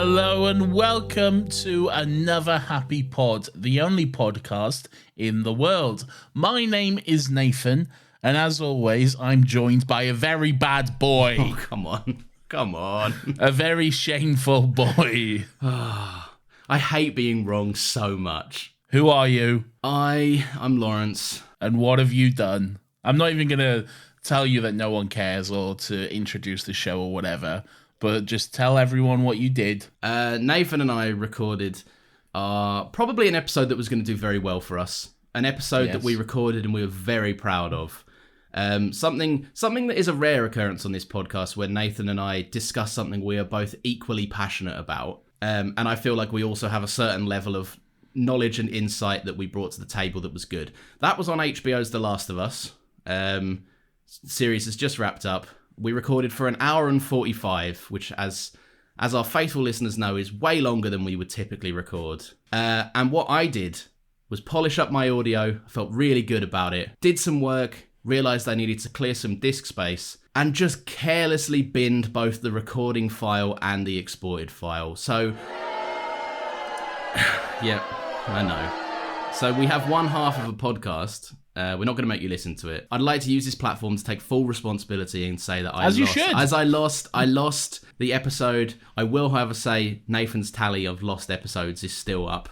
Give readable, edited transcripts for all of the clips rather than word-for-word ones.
Hello and welcome to another Happy Pod, the only podcast in the world. My name is Nathan, and as always, I'm joined by a very bad boy. Oh, come on. A very shameful boy. I hate being wrong so much. Who are you? I'm Lawrence. And what have you done? I'm not even going to tell you that no one cares or to introduce the show or whatever, but just tell everyone what you did. Nathan and I recorded probably an episode that was going to do very well for us. An episode that we recorded and we were very proud of. Something that is a rare occurrence on this podcast where Nathan and I discuss something we are both equally passionate about. And I feel like we also have a certain level of knowledge and insight that we brought to the table that was good. That was on HBO's The Last of Us. Series has just wrapped up. We recorded for 1 hour and 45, which as our faithful listeners know is way longer than we would typically record. And what I did was polish up my audio. I felt really good about it. Did some work, realized I needed to clear some disk space, and just carelessly binned both the recording file and the exported file. So, yeah, I know. So we have one half of a podcast. We're not going to make you listen to it. I'd like to use this platform to take full responsibility and say that I lost the episode. I will, however, say Nathan's tally of lost episodes is still up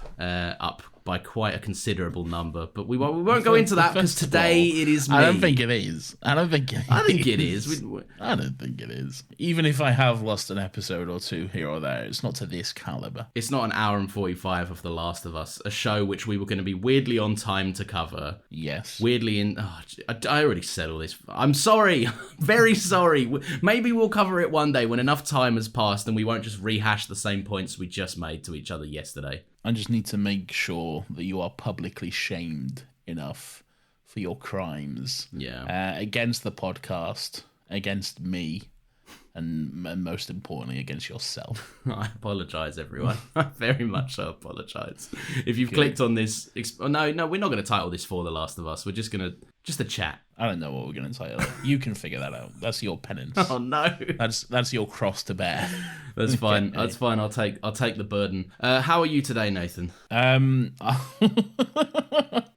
by quite a considerable number. But we won't go into that because today it is me. I don't think it is. I think it is. I don't think it is. Even if I have lost an episode or two here or there, it's not to this caliber. It's not 1 hour and 45 of The Last of Us, a show which we were going to be weirdly on time to cover. Yes. Weirdly in... Oh, I already said all this. I'm sorry. Very sorry. Maybe we'll cover it one day when enough time has passed and we won't just rehash the same points we just made to each other yesterday. I just need to make sure that you are publicly shamed enough for your crimes. Yeah. Against the podcast, against me, and most importantly, against yourself. I apologise, everyone. I very much so apologise. If you've clicked on this... No, we're not going to title this For The Last of Us. We're just going to... Just a chat. I don't know what we're going to title it. You can figure that out. That's your penance. Oh, no. That's your cross to bear. That's fine. That's fine. I'll take the burden. How are you today, Nathan?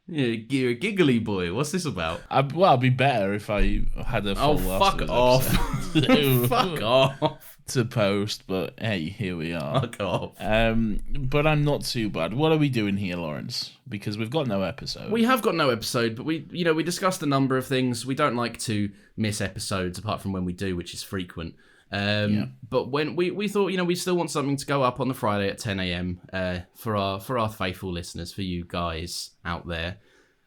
You're a giggly boy. What's this about? I'd be better if I had a full fuck off. Fuck off. To post, but hey, here we are. Fuck off. But I'm not too bad. What are we doing here, Lawrence? Because we've got no episode. We have got no episode, but we discussed a number of things. We don't like to miss episodes apart from when we do, which is frequent. But when we thought, we still want something to go up on the Friday at 10 a.m. For our faithful listeners, for you guys out there.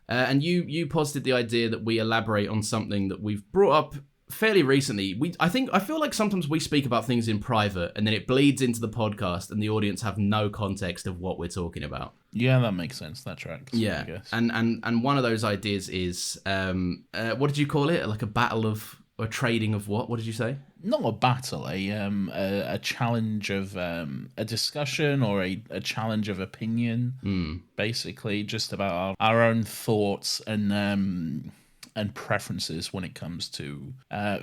And you posited the idea that we elaborate on something that we've brought up fairly recently. I feel like sometimes we speak about things in private and then it bleeds into the podcast and the audience have no context of what we're talking about. Yeah, that makes sense. That tracks. Yeah, I guess. And one of those ideas is what did you call it? Like a battle of or trading of what? What did you say? Not a battle, a challenge of a discussion or a challenge of opinion. Basically, just about our own thoughts and preferences when it comes to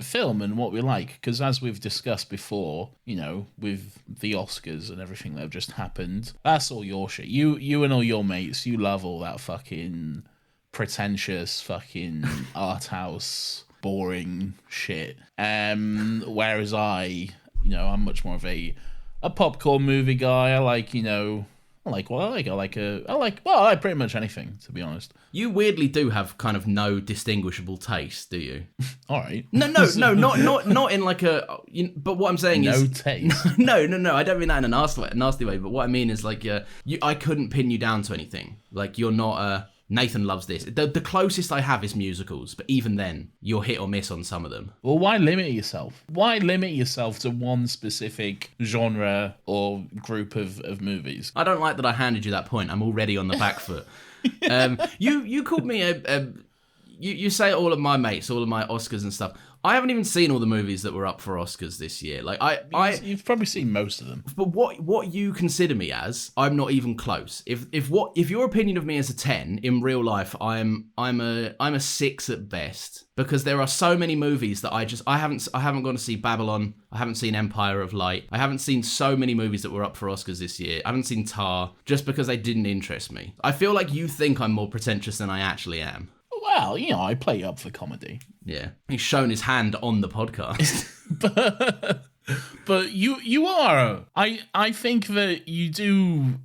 film and what we like. Because as we've discussed before, with the Oscars and everything that have just happened, that's all your shit. You and all your mates, you love all that fucking pretentious fucking art house boring shit. Whereas I'm much more of a popcorn movie guy. I like pretty much anything, to be honest. You weirdly do have kind of no distinguishable taste, do you? All right. No, not in like a. But what I'm saying is no taste. No. I don't mean that in a nasty way. But what I mean is like, I couldn't pin you down to anything. Like you're not Nathan loves this. The closest I have is musicals, but even then, you're hit or miss on some of them. Well, why limit yourself? Why limit yourself to one specific genre or group of movies? I don't like that I handed you that point. I'm already on the back foot. You called me you say all of my mates, all of my Oscars and stuff. I haven't even seen all the movies that were up for Oscars this year. Like you've probably seen most of them. But what you consider me as, I'm not even close. If your opinion of me is a 10 in real life, I'm a 6 at best, because there are so many movies that I haven't gone to see Babylon. I haven't seen Empire of Light. I haven't seen so many movies that were up for Oscars this year. I haven't seen Tar, just because they didn't interest me. I feel like you think I'm more pretentious than I actually am. Well, I play up for comedy. Yeah. He's shown his hand on the podcast. but you are. I think that you do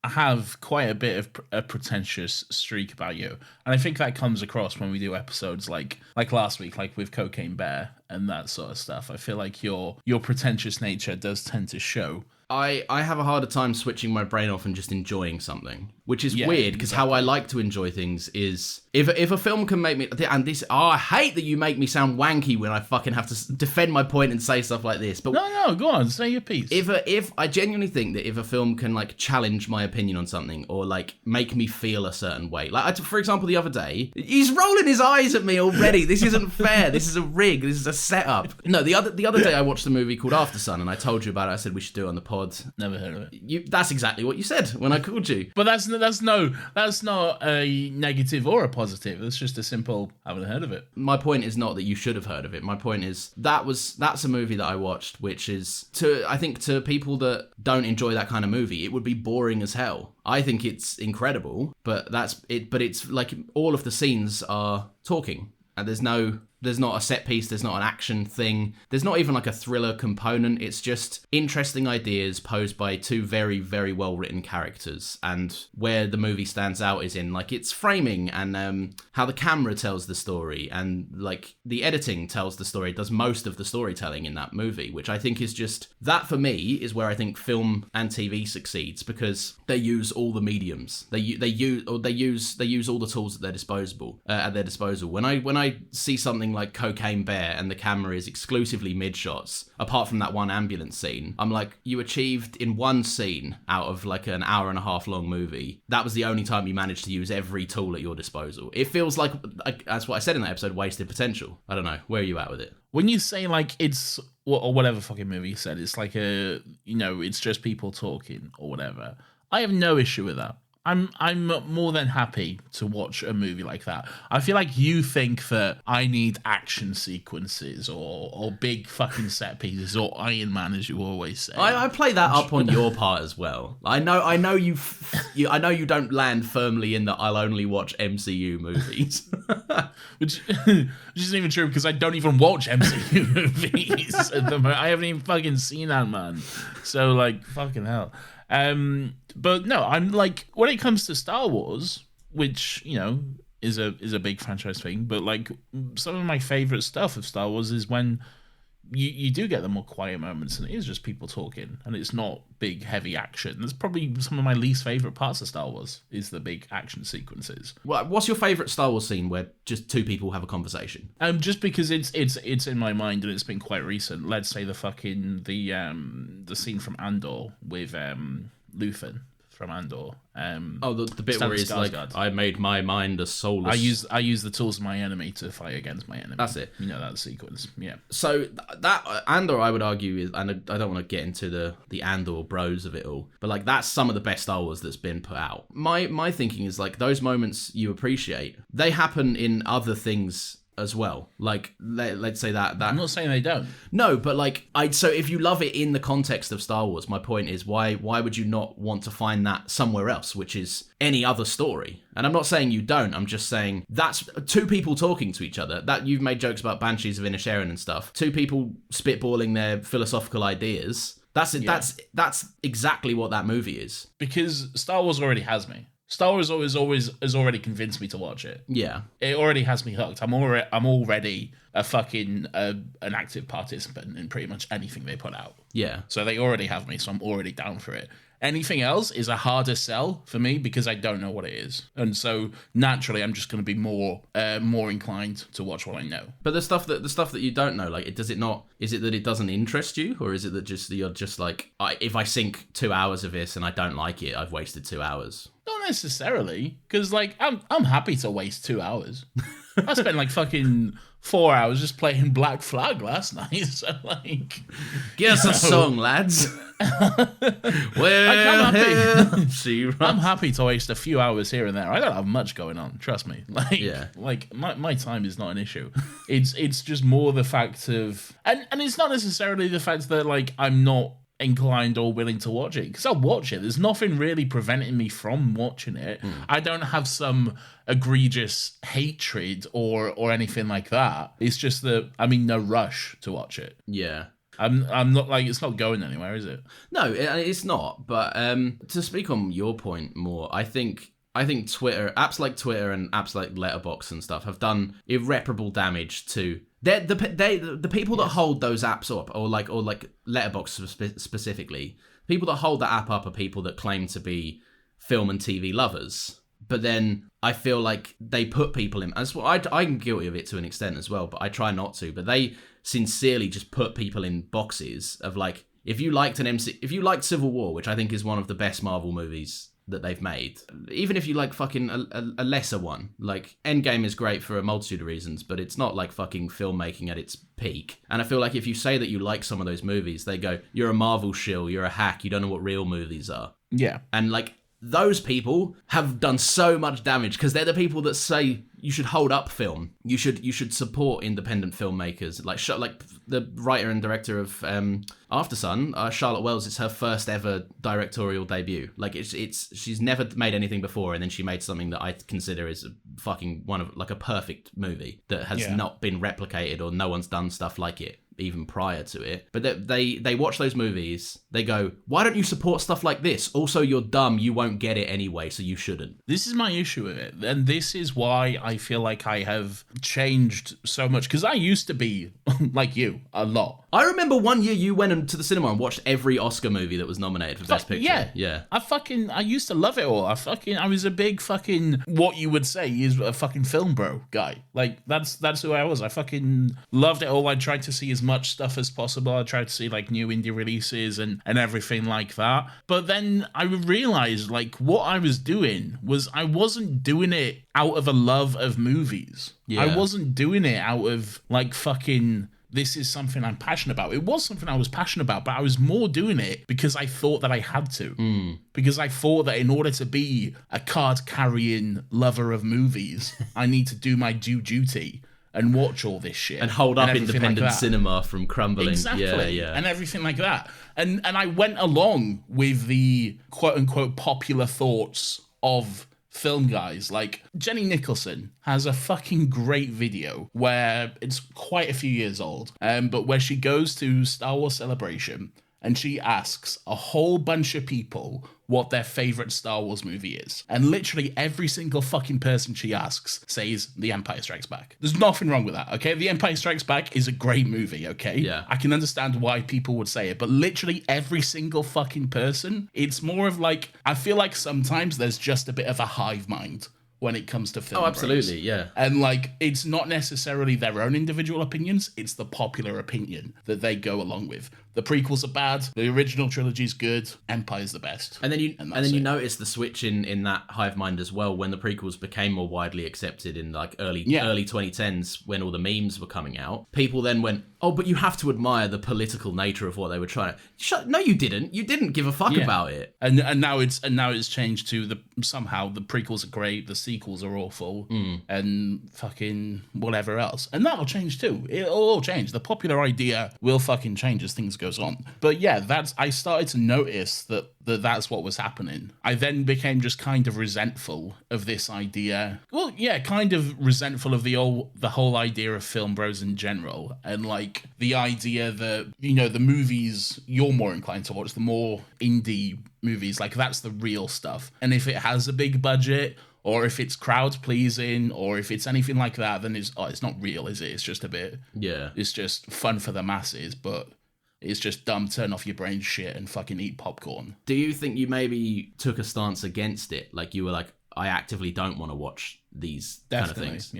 have quite a bit of a pretentious streak about you, and I think that comes across when we do episodes like last week, like with Cocaine Bear and that sort of stuff. I feel like your pretentious nature does tend to show. I have a harder time switching my brain off and just enjoying something, which is weird, because how I like to enjoy things is if a film can make me, and this, I hate that you make me sound wanky when I fucking have to defend my point and say stuff like this. But no, go on, say your piece. If I genuinely think that if a film can like challenge my opinion on something, or like make me feel a certain way, like for example, the other day, he's rolling his eyes at me already. This isn't fair. This is a rig. This is a setup. No, the other day I watched a movie called After Sun, and I told you about it. I said we should do it on the pod. Never heard of it. That's exactly what you said when I called you. But that's not a negative or a positive. It's just a simple, I haven't heard of it. My point is not that you should have heard of it. My point is that's a movie that I watched, which is I think to people that don't enjoy that kind of movie, it would be boring as hell. I think it's incredible, but that's it. But it's like all of the scenes are talking, and there's not a set piece, there's not an action thing, there's not even like a thriller component. It's just interesting ideas posed by two very, very well written characters. And where the movie stands out is in like its framing and how the camera tells the story, and like the editing tells the story, does most of the storytelling in that movie, which I think is just, that for me is where I think film and TV succeeds, because they use all the mediums. They use all the tools at their disposal. When I see something like Cocaine Bear and the camera is exclusively mid-shots, apart from that one ambulance scene, I'm like, you achieved in one scene out of like an hour and a half long movie, that was the only time you managed to use every tool at your disposal. It feels like, that's what I said in that episode, wasted potential. I don't know, where are you at with it? When you say like it's, or whatever fucking movie you said, it's like it's just people talking or whatever, I have no issue with that. I'm more than happy to watch a movie like that. I feel like you think that I need action sequences or big fucking set pieces or Iron Man, as you always say. I play that up on your part as well. I know I know you don't land firmly in that I'll only watch MCU movies. which isn't even true, because I don't even watch MCU movies at the moment. I haven't even fucking seen Ant-Man. So like, fucking hell. But no, I'm like, when it comes to Star Wars, which, is a big franchise thing, but like some of my favorite stuff of Star Wars is when you do get the more quiet moments, and it is just people talking, and it's not big heavy action. That's probably some of my least favorite parts of Star Wars, is the big action sequences. What's your favorite Star Wars scene where just two people have a conversation? Just because it's in my mind and it's been quite recent. Let's say the scene from Andor with Luthen from Andor. The bit where he's like, I made my mind a soulless... I use the tools of my enemy to fight against my enemy. That's it. That sequence. Yeah. So that Andor, I would argue, is, and I don't want to get into the Andor bros of it all, but like that's some of the best Star Wars that's been put out. My thinking is like those moments you appreciate, they happen in other things as well. Like let's say that I'm not saying they don't. No, but like so if you love it in the context of Star Wars, my point is why would you not want to find that somewhere else, which is any other story? And I'm not saying you don't, I'm just saying that's two people talking to each other. That you've made jokes about Banshees of Inisherin and stuff. Two people spitballing their philosophical ideas. That's it. Yeah. That's exactly what that movie is. Because Star Wars already has me. Star Wars has already convinced me to watch it. Yeah, it already has me hooked. I'm already a fucking an active participant in pretty much anything they put out. Yeah, so they already have me, so I'm already down for it. Anything else is a harder sell for me because I don't know what it is, and so naturally I'm just going to be more inclined to watch what I know. But the stuff that you don't know, like, does it not? Is it that it doesn't interest you, or is it that you're just like, if I sink 2 hours of this and I don't like it, I've wasted 2 hours? Not necessarily, because like I'm happy to waste 2 hours. I spent like fucking 4 hours just playing Black Flag last night. So like, give us a song, lads. I'm happy to waste a few hours here and there. I don't have much going on, trust me. Like my time is not an issue. It's just more the fact of, and it's not necessarily the fact that like I'm not inclined or willing to watch it, because I'll watch it. There's nothing really preventing me from watching it. I don't have some egregious hatred or anything like that. It's just that I'm in no rush to watch it. Yeah. I'm not like, it's not going anywhere, is it? No, it's not. But to speak on your point more, I think Twitter, apps like Twitter and apps like Letterboxd and stuff have done irreparable damage to the people that hold those apps up, or like Letterboxd specifically. People that hold that app up are people that claim to be film and TV lovers. But then I feel like they put people in, as well, I'm guilty of it to an extent as well, but I try not to. But they sincerely just put people in boxes of like, if you liked Civil War, which I think is one of the best Marvel movies that they've made, even if you like fucking a lesser one, like Endgame is great for a multitude of reasons, but it's not like fucking filmmaking at its peak. And I feel like if you say that you like some of those movies, they go, you're a Marvel shill, you're a hack, you don't know what real movies are. Yeah. And like, those people have done so much damage, because they're the people that say you should hold up film. You should support independent filmmakers. Like the writer and director of Aftersun, Charlotte Wells. It's her first ever directorial debut. Like she's never made anything before, and then she made something that I consider is fucking one of like a perfect movie that has not been replicated, or no one's done stuff like it even prior to it. But they watch those movies, they go, why don't you support stuff like this? Also, you're dumb, you won't get it anyway, so you shouldn't. This is my issue with it, and this is why I feel like I have changed so much, because I used to be like you a lot. I remember one year you went to the cinema and watched every Oscar movie that was nominated for Best Picture. Yeah. I used to love it all. I was a big fucking, what you would say is a fucking film bro guy. Like that's who I was. I fucking loved it all. I tried to see as much stuff as possible. I tried to see like new indie releases and everything like that. But then I realized like what I was doing was I wasn't doing it out of a love of movies. Yeah. I wasn't doing it out of like fucking, this is something I'm passionate about. It was something I was passionate about, but I was more doing it because I thought that I had to. Because I thought that in order to be a card-carrying lover of movies, I need to do my due duty and watch all this shit. And hold up independent cinema from crumbling. Exactly. Yeah. And everything like that. And I went along with the quote-unquote popular thoughts of film guys. Like Jenny Nicholson has a fucking great video where it's quite a few years old, but where she goes to Star Wars Celebration and she asks a whole bunch of people what their favorite Star Wars movie is. And literally every single fucking person she asks says The Empire Strikes Back. There's nothing wrong with that, okay? The Empire Strikes Back is a great movie, okay? Yeah. I can understand why people would say it, but literally every single fucking person, it's more of like, I feel like sometimes there's just a bit of a hive mind when it comes to film. Oh, absolutely, yeah. And like, it's not necessarily their own individual opinions, it's the popular opinion that they go along with. The prequels are bad, the original trilogy's good, Empire's the best. And then you notice the switch in that hive mind as well when the prequels became more widely accepted in like early 2010s when all the memes were coming out. People then went, oh, but you have to admire the political nature of what they were trying to... No, you didn't. You didn't give a fuck about it. And now it's changed to somehow the prequels are great, the sequels are awful, and fucking whatever else. And that'll change too. It'll all change. The popular idea will fucking change as things goes on. But yeah, I started to notice that's what was happening. I then became just kind of resentful of this idea. Well, yeah, kind of resentful of the whole idea of film bros in general, and like the idea that, you know, the movies you're more inclined to watch, the more indie movies, like that's the real stuff. And if it has a big budget, or if it's crowd pleasing, or if it's anything like that, then it's not real, is it? It's just a bit, it's just fun for the masses, but it's just dumb, turn off your brain shit and fucking eat popcorn. Do you think you maybe took a stance against it? Like you were like, I actively don't want to watch these kind of things.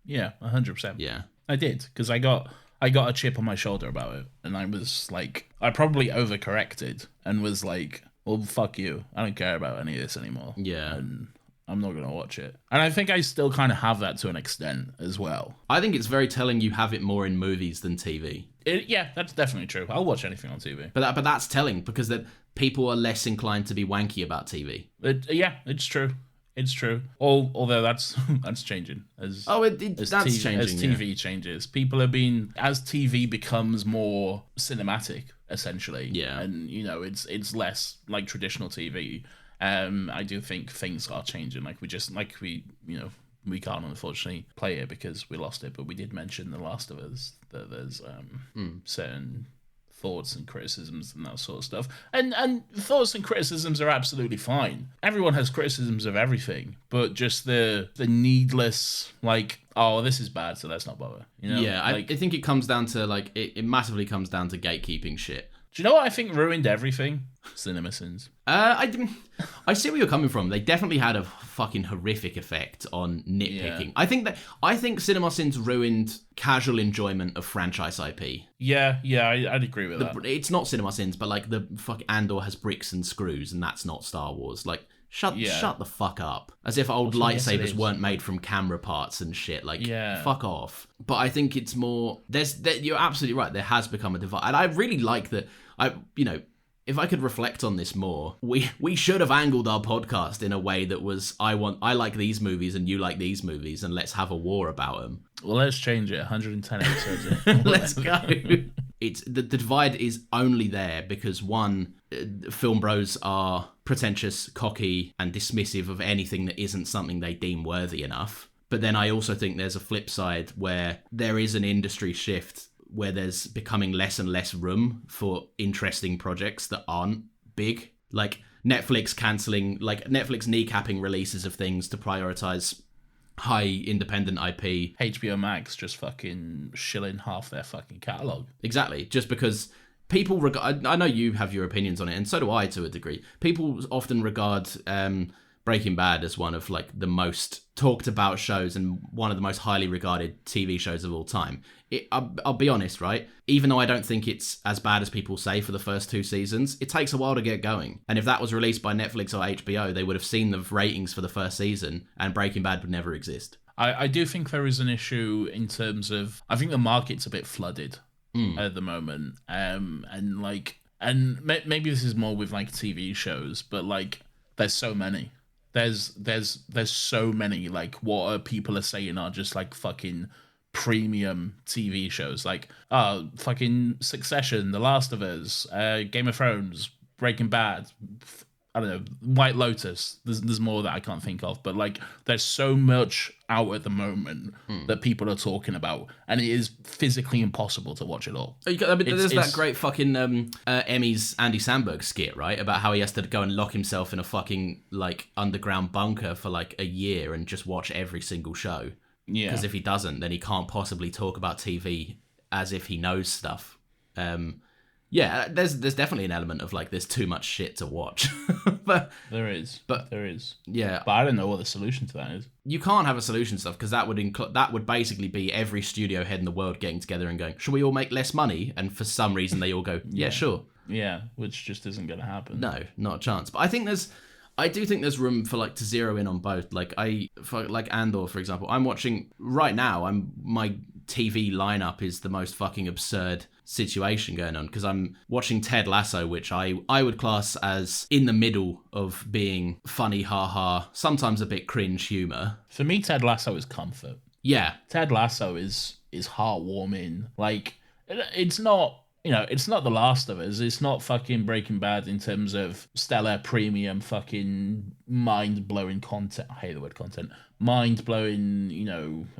Yeah, 100%. Yeah. I did, because I got a chip on my shoulder about it, and I was like, I probably overcorrected and was like, well, fuck you. I don't care about any of this anymore. Yeah. And I'm not gonna watch it. And I think I still kind of have that to an extent as well. I think it's very telling you have it more in movies than TV. Yeah, that's definitely true. I'll watch anything on TV. But that's telling because that people are less inclined to be wanky about TV. Yeah, it's true. It's true. Although that's changing as changing as TV changes. People have been as TV becomes more cinematic, essentially. Yeah, and it's less like traditional TV. I do think things are changing. We can't unfortunately play it because we lost it, but we did mention The Last of Us that there's certain thoughts and criticisms and that sort of stuff. And thoughts and criticisms are absolutely fine. Everyone has criticisms of everything, but just the needless, like, oh, this is bad, so let's not bother. Yeah, I think it comes down to, like, it massively comes down to gatekeeping shit. Do you know what I think ruined everything? CinemaSins. I see where you're coming from. They definitely had a fucking horrific effect on nitpicking. Yeah. I think CinemaSins ruined casual enjoyment of franchise IP. Yeah, I'd agree with that. It's not CinemaSins, but like the fuck Andor has bricks and screws, and that's not Star Wars. Like, shut the fuck up. As if old lightsabers weren't made from camera parts and shit. Like, fuck off. But I think it's more. You're absolutely right. There has become a divide, and I really like that. If I could reflect on this more, we should have angled our podcast in a way that was, I like these movies and you like these movies, and let's have a war about them. Well, let's change it. 110 episodes in. Let's go. It's the divide is only there because one, film bros are pretentious, cocky, and dismissive of anything that isn't something they deem worthy enough. But then I also think there's a flip side where there is an industry shift where there's becoming less and less room for interesting projects that aren't big. Like Netflix kneecapping releases of things to prioritize high independent IP. HBO Max just fucking shilling half their fucking catalogue. Exactly. Just because people regard... I know you have your opinions on it, and so do I to a degree. People often regard Breaking Bad as one of like the most talked about shows and one of the most highly regarded TV shows of all time. I'll be honest, right? Even though I don't think it's as bad as people say for the first 2 seasons, it takes a while to get going. And if that was released by Netflix or HBO, they would have seen the ratings for the first season, and Breaking Bad would never exist. I do think there is an issue in terms of... I think the market's a bit flooded at the moment. And maybe this is more with like TV shows, but like there's so many. There's so many, like, what people are saying are just like fucking premium TV shows, like fucking Succession, The Last of Us, Game of Thrones, Breaking Bad, I don't know, White Lotus. There's more that I can't think of, but like there's so much out at the moment that people are talking about, and it is physically impossible to watch it all. There's that great fucking Emmys Andy Samberg skit, right, about how he has to go and lock himself in a fucking like underground bunker for like a year and just watch every single show. Yeah, because if he doesn't, then he can't possibly talk about TV as if he knows stuff. Yeah, there's definitely an element of like there's too much shit to watch. But there is. Yeah, but I don't know what the solution to that is. You can't have a solution to stuff because that would basically be every studio head in the world getting together and going, should we all make less money? And for some reason they all go, yeah, sure. Yeah, which just isn't going to happen. No, not a chance. But I do think there's room for like to zero in on both. Like like Andor, for example. I'm watching right now. My TV lineup is the most fucking absurd situation going on because I'm watching Ted Lasso, which I would class as in the middle of being funny, haha, sometimes a bit cringe humor. For me, Ted Lasso is comfort. Yeah, Ted Lasso is heartwarming. Like, it's not. It's not The Last of Us. It's not fucking Breaking Bad in terms of stellar premium fucking mind-blowing content. I hate the word content. Mind-blowing,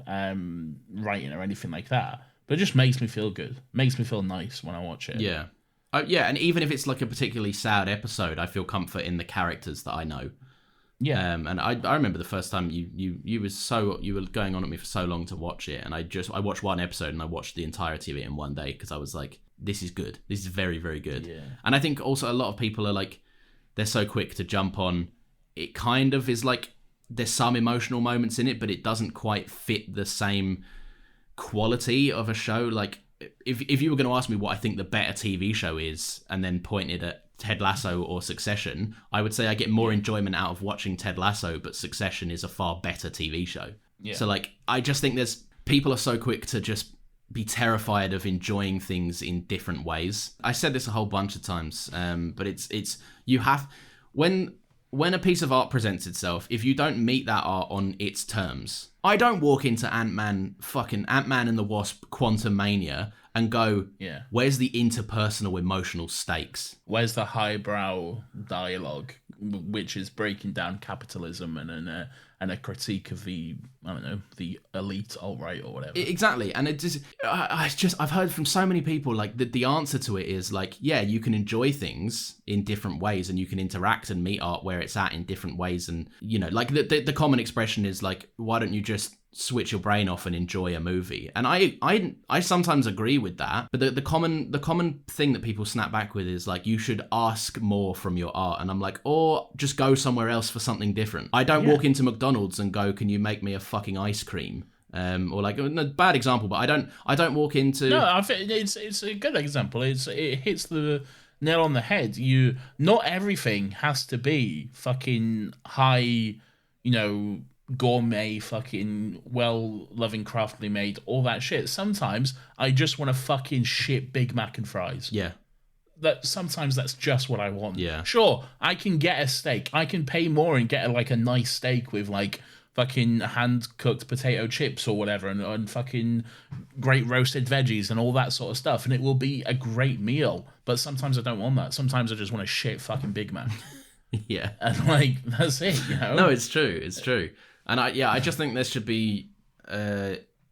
writing or anything like that. But it just makes me feel good. Makes me feel nice when I watch it. Yeah. And even if it's like a particularly sad episode, I feel comfort in the characters that I know. Yeah. And I remember the first time you were going on at me for so long to watch it, and I watched one episode and I watched the entirety of it in one day because I was like, this is good. This is very, very good. Yeah. And I think also a lot of people are like, they're so quick to jump on. It kind of is like, there's some emotional moments in it, but it doesn't quite fit the same quality of a show. Like, if you were going to ask me what I think the better TV show is, and then point it at Ted Lasso or Succession, I would say I get more enjoyment out of watching Ted Lasso, but Succession is a far better TV show. Yeah. So like, I just think people are so quick to just be terrified of enjoying things in different ways. I said this a whole bunch of times, but it's you have when a piece of art presents itself, if you don't meet that art on its terms. I don't walk into Ant-Man and the Wasp Quantumania and go, where's the interpersonal emotional stakes? Where's the highbrow dialogue, which is breaking down capitalism and a critique of the elite alt-right or whatever. Exactly. And it just, I've heard from so many people, like, the answer to it is, like, yeah, you can enjoy things in different ways and you can interact and meet art where it's at in different ways. And, you know, like, the common expression is, like, why don't you just switch your brain off and enjoy a movie? And I sometimes agree with that, but the common thing that people snap back with is like, you should ask more from your art. And I'm like, or just go somewhere else for something different. I don't walk into McDonald's and go, can you make me a fucking ice cream? Or like, a bad example, but I don't walk into. No, I think it's a good example. It hits the nail on the head. Not everything has to be fucking high, gourmet, fucking well-loving, craftily made, all that shit. Sometimes I just want a fucking shit Big Mac and fries. Yeah. Sometimes that's just what I want. Yeah. Sure, I can get a steak. I can pay more and get a nice steak with like fucking hand-cooked potato chips or whatever and fucking great roasted veggies and all that sort of stuff, and it will be a great meal. But sometimes I don't want that. Sometimes I just want a shit fucking Big Mac. Yeah. And like, that's it, No, it's true. It's true. And I just think there should be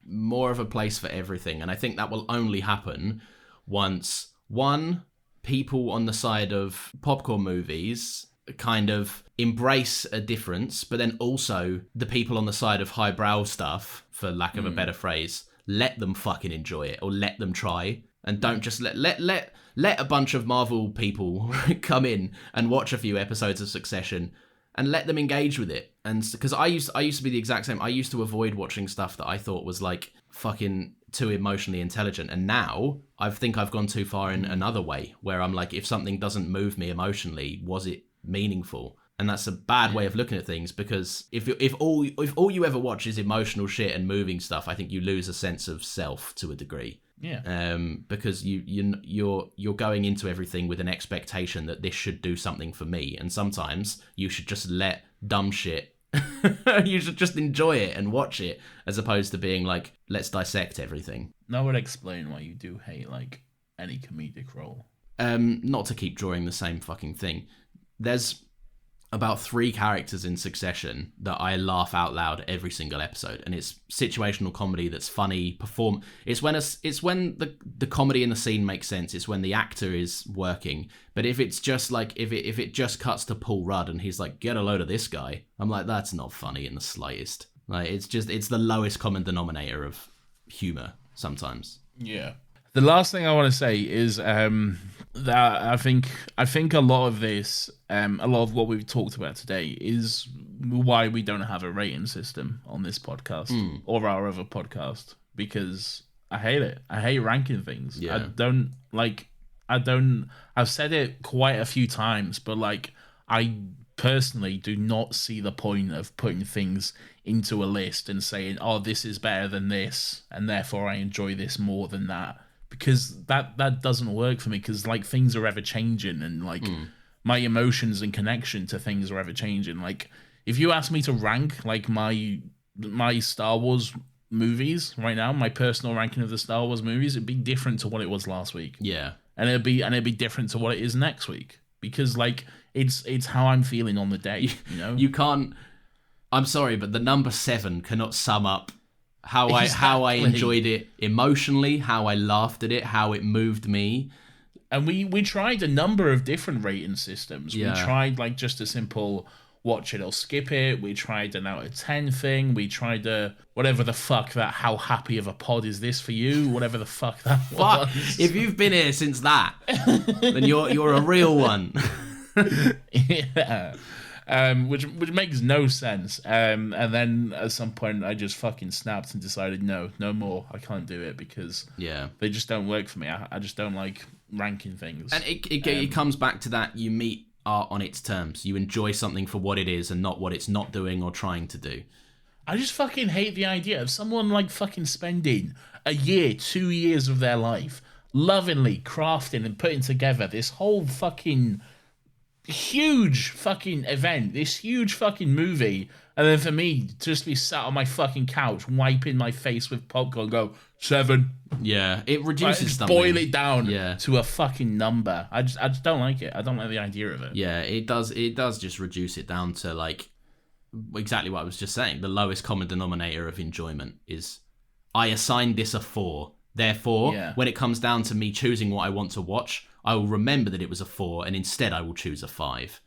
more of a place for everything. And I think that will only happen once, one, people on the side of popcorn movies kind of embrace a difference, but then also the people on the side of highbrow stuff, for lack of a better phrase, let them fucking enjoy it or let them try. And don't just let a bunch of Marvel people come in and watch a few episodes of Succession and let them engage with it. And because I used to be the exact same. I used to avoid watching stuff that I thought was like fucking too emotionally intelligent. And now I think I've gone too far in another way where I'm like, if something doesn't move me emotionally, was it meaningful? And that's a bad way of looking at things, because if all you ever watch is emotional shit and moving stuff, I think you lose a sense of self to a degree. Yeah. Because you're going into everything with an expectation that this should do something for me, and sometimes you should just let dumb shit. You should just enjoy it and watch it, as opposed to being like, let's dissect everything. That would explain why you do hate like any comedic role. Not to keep drawing the same fucking thing. There's about 3 characters in Succession that I laugh out loud every single episode, and it's situational comedy that's funny. It's when the comedy in the scene makes sense. It's when the actor is working. But if it's just like if it just cuts to Paul Rudd and he's like, get a load of this guy, I'm like, that's not funny in the slightest. Like, it's the lowest common denominator of humor sometimes. Yeah. The last thing I want to say is that I think a lot of this, a lot of what we've talked about today is why we don't have a rating system on this podcast or our other podcast, because I hate it. I hate ranking things. Yeah. I've said it quite a few times, but like, I personally do not see the point of putting things into a list and saying, oh, this is better than this, and therefore I enjoy this more than that. Because that doesn't work for me, because like, things are ever changing, and like my emotions and connection to things are ever changing. Like, if you ask me to rank like my Star Wars movies right now, my personal ranking of the Star Wars movies, it'd be different to what it was last week. Yeah. And it'd be different to what it is next week, because like, it's how I'm feeling on the day, You can't, I'm sorry, but the number 7 cannot sum up how I enjoyed it emotionally, how I laughed at it, how it moved me. And we tried a number of different rating systems. Yeah. We tried like just a simple watch it or skip it. We tried an out of 10 thing. We tried whatever the fuck that how happy of a pod is this for you? Whatever the fuck that was. If you've been here since that, then you're a real one. Yeah. Which makes no sense. And then at some point I just fucking snapped and decided no more. I can't do it, because they just don't work for me. I just don't like ranking things. And it comes back to that: you meet art on its terms. You enjoy something for what it is and not what it's not doing or trying to do. I just fucking hate the idea of someone like fucking spending a year, 2 years of their life lovingly crafting and putting together this whole fucking huge fucking event, this huge fucking movie, and then for me to just be sat on my fucking couch wiping my face with popcorn, go 7. Yeah, it reduces something. Boil it down to a fucking number. I just don't like it. I don't like the idea of it. Yeah, it does just reduce it down to like exactly what I was just saying. The lowest common denominator of enjoyment is I assigned this a 4. Therefore, when it comes down to me choosing what I want to watch, I will remember that it was a 4, and instead I will choose a 5.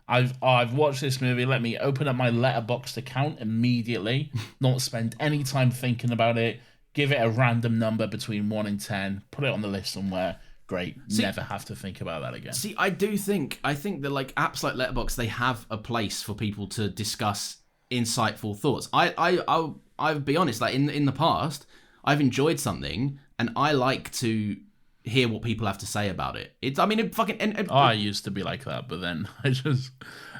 I've watched this movie. Let me open up my Letterboxd account immediately. Not spend any time thinking about it. Give it a random number between 1 and 10. Put it on the list somewhere. Great. Never have to think about that again. See, I think that like apps like Letterboxd, they have a place for people to discuss insightful thoughts. I'll be honest, like in the past, I've enjoyed something and I like to hear what people have to say about it. I used to be like that, but then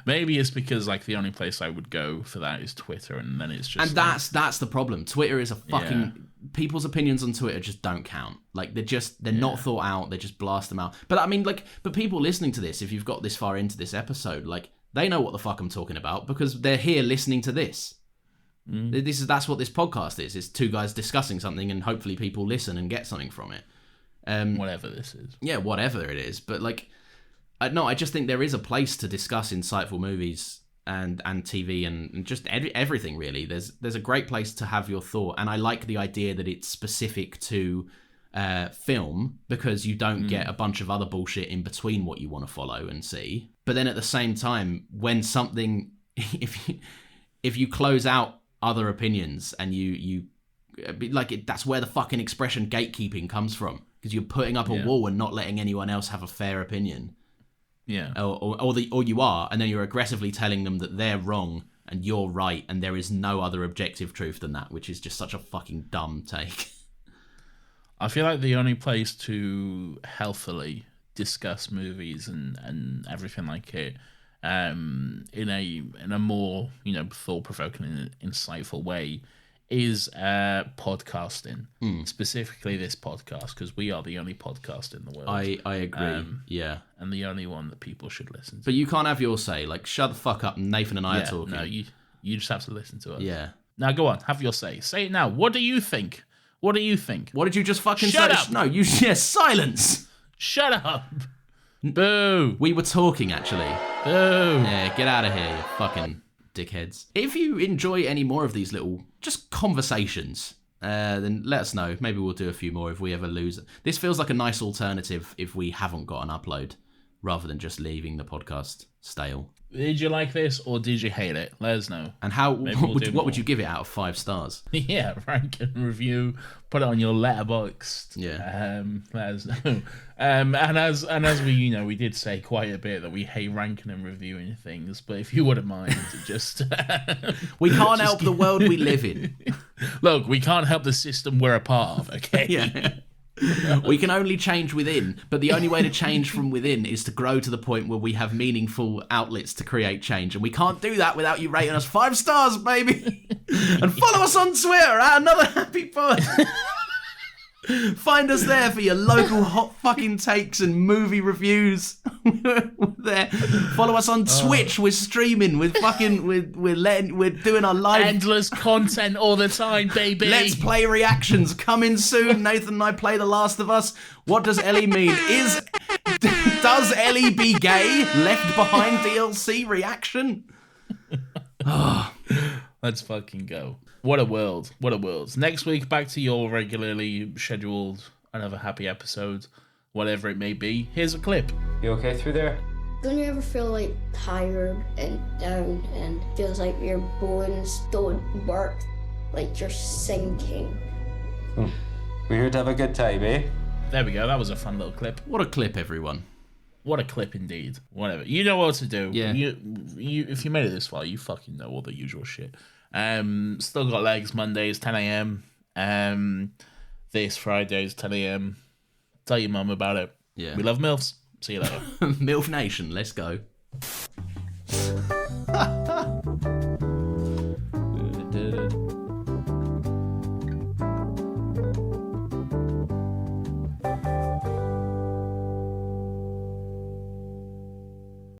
maybe it's because like the only place I would go for that is Twitter, and then it's just that's the problem. Twitter is a fucking people's opinions on Twitter just don't count. Like they're not thought out. They just blast them out. But I mean, like, but people listening to this, if you've got this far into this episode, like they know what the fuck I'm talking about because they're here listening to this. That's what this podcast is. It's two guys discussing something, and hopefully people listen and get something from it. Whatever this is. Yeah, whatever it is. But like, I just think there is a place to discuss insightful movies and TV and just everything really. There's a great place to have your thought, and I like the idea that it's specific to film because you don't get a bunch of other bullshit in between what you want to follow and see. But then at the same time, when something, if you close out other opinions and you like that's where the fucking expression gatekeeping comes from. Because you're putting up a wall and not letting anyone else have a fair opinion. Yeah. Or you are, and then you're aggressively telling them that they're wrong and you're right, and there is no other objective truth than that, which is just such a fucking dumb take. I feel like the only place to healthily discuss movies and everything like it, in a more thought-provoking, insightful way, is podcasting, specifically this podcast, because we are the only podcast in the world. I agree, and the only one that people should listen to. But you can't have your say. Like, shut the fuck up. Nathan and I are talking. No, you just have to listen to us. Yeah. Now go on, have your say. Say it now. What do you think? What do you think? What did you just fucking Shut say? Up. No, silence. Shut up. Boo. We were talking actually. Boo. Yeah, get out of here, you fucking dickheads. If you enjoy any more of these little just conversations, then let us know. Maybe we'll do a few more if we ever lose it. This feels like a nice alternative if we haven't got an upload, rather than just leaving the podcast stale. Did you like this or did you hate it? Let us know. And what would you give it out of 5 stars? Yeah, rank and review. Put it on your Letterboxd. Yeah. Let us know. And as we we did say quite a bit that we hate ranking and reviewing things, but if you wouldn't mind, just we can't help the world we live in. Look, we can't help the system we're a part of. Okay. Yeah. We can only change within, but the only way to change from within is to grow to the point where we have meaningful outlets to create change, and we can't do that without you rating us 5 stars, baby. And follow us on Twitter at Another Happy Pod. Find us there for your local hot fucking takes and movie reviews. We're there. Follow us on Twitch. We're streaming. We're doing our live endless content all the time, baby. Let's Play reactions coming soon. Nathan and I play The Last of Us. What does Ellie mean? Does Ellie be gay? Left Behind DLC reaction. Let's fucking go. What a world. What a world. Next week, back to your regularly scheduled Another Happy episode, whatever it may be. Here's a clip. You okay through there? Don't you ever feel like tired and down and feels like your bones don't work, like you're sinking? We're here to have a good time, eh? There we go. That was a fun little clip. What a clip, everyone. What a clip indeed. Whatever. You know what to do. Yeah. You if you made it this far, you fucking know all the usual shit. Still Got Legs, Mondays, 10 a.m. This Friday's 10 a.m. Tell your mum about it. Yeah. We love MILFs. See you later. MILF Nation, let's go.